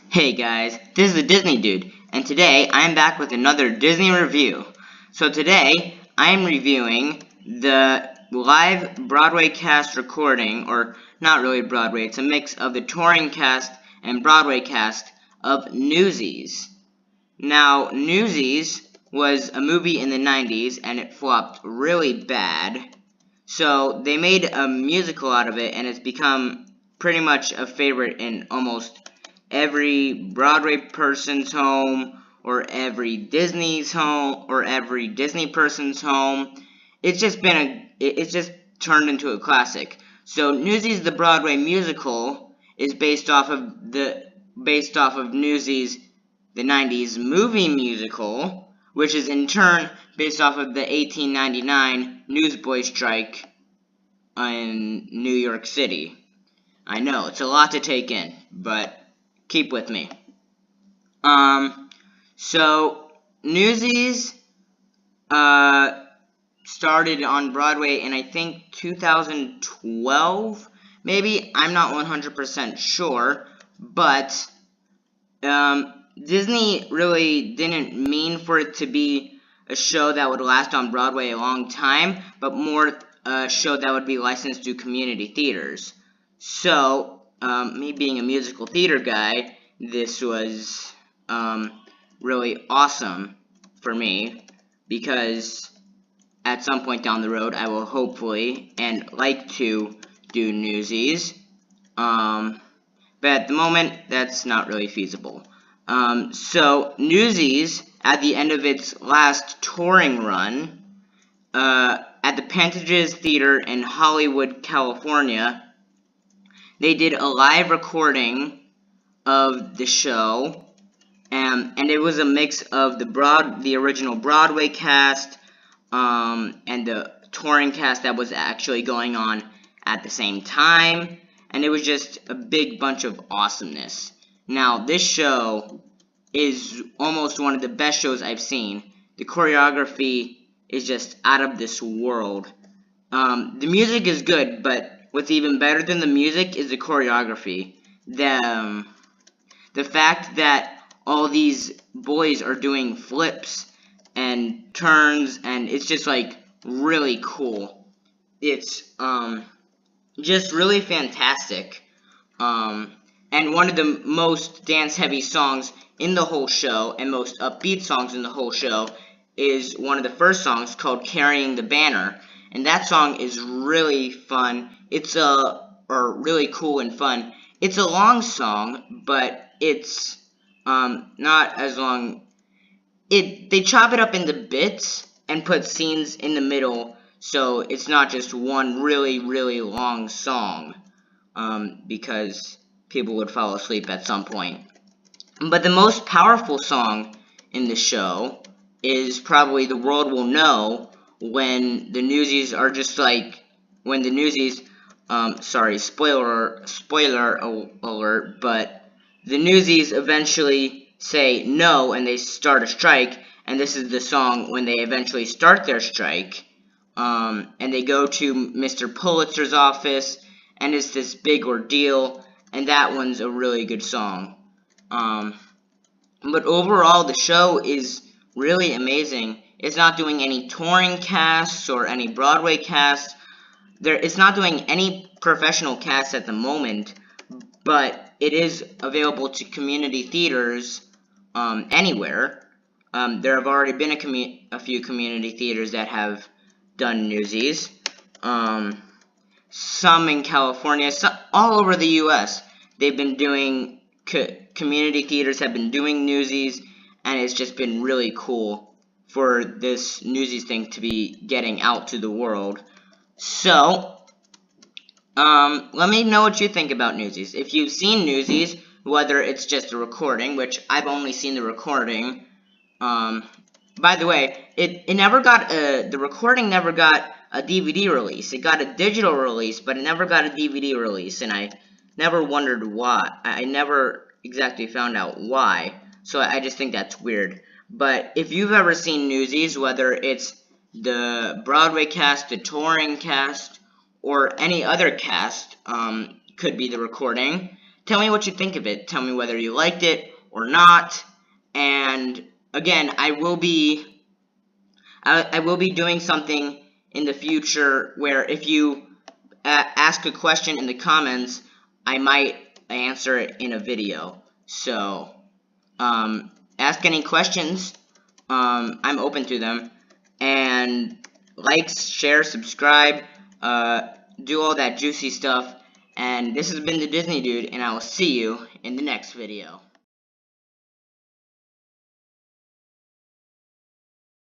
Hey guys, this is the Disney Dude, and today I'm back with another Disney review. So today I'm reviewing the live Broadway cast recording, or not really Broadway, it's a mix of the touring cast and Broadway cast of Newsies. Now, Newsies was a movie in the 90s and it flopped really bad. So they made a musical out of it and it's become pretty much a favorite in almost every Broadway person's home, or every Disney's home, or every Disney person's home. It's just turned into a classic. So Newsies the Broadway musical is based off of Newsies the 90s movie musical, which is in turn based off of the 1899 newsboy strike in New York City. I know, it's a lot to take in, but keep with me. So Newsies started on Broadway in I think 2012, maybe. I'm not 100% sure, but Disney really didn't mean for it to be a show that would last on Broadway a long time, but more a show that would be licensed to community theaters. So, me being a musical theater guy, this was really awesome for me, because at some point down the road I will hopefully and like to do Newsies, but at the moment that's not really feasible. So Newsies, at the end of its last touring run, at the Pantages Theater in Hollywood, California, they did a live recording of the show, and it was a mix of the original Broadway cast, and the touring cast that was actually going on at the same time, and it was just a big bunch of awesomeness. Now, this show is almost one of the best shows I've seen. The choreography is just out of this world. The music is good, but what's even better than the music is the choreography. The fact that all these boys are doing flips and turns, and it's just like really cool. It's just really fantastic. And one of the most dance-heavy songs in the whole show, and most upbeat songs in the whole show, is one of the first songs called Carrying the Banner. And that song is really fun. It's really cool and fun. It's a long song, but it's not as long. They chop it up into bits and put scenes in the middle, so it's not just one really, really long song, because people would fall asleep at some point. But the most powerful song in the show is probably The World Will Know, when the Newsies are just like, when the Newsies, sorry, spoiler alert, but the Newsies eventually say no and they start a strike, and this is the song when they eventually start their strike, and they go to Mr. Pulitzer's office, and it's this big ordeal, and that one's a really good song. But overall, the show is really amazing. It's not doing any touring casts or any Broadway casts. It's not doing any professional casts at the moment, but it is available to community theaters anywhere. There have already been a few community theaters that have done Newsies. Some in California, all over the U.S. They've been doing, community theaters have been doing Newsies, and it's just been really cool for this Newsies thing to be getting out to the world. So, let me know what you think about Newsies. If you've seen Newsies, whether it's just a recording, which I've only seen the recording. By the way, the recording never got a DVD release. It got a digital release, but it never got a DVD release, and I never wondered why. I never exactly found out why, so I just think that's weird. But if you've ever seen Newsies, whether it's the Broadway cast, the touring cast, or any other cast, could be the recording, tell me what you think of it. Tell me whether you liked it or not. And again, I will be doing something in the future where if you ask a question in the comments, I might answer it in a video. So, ask any questions. I'm open to them. And like, share, subscribe, do all that juicy stuff. And this has been the Disney Dude, and I will see you in the next video.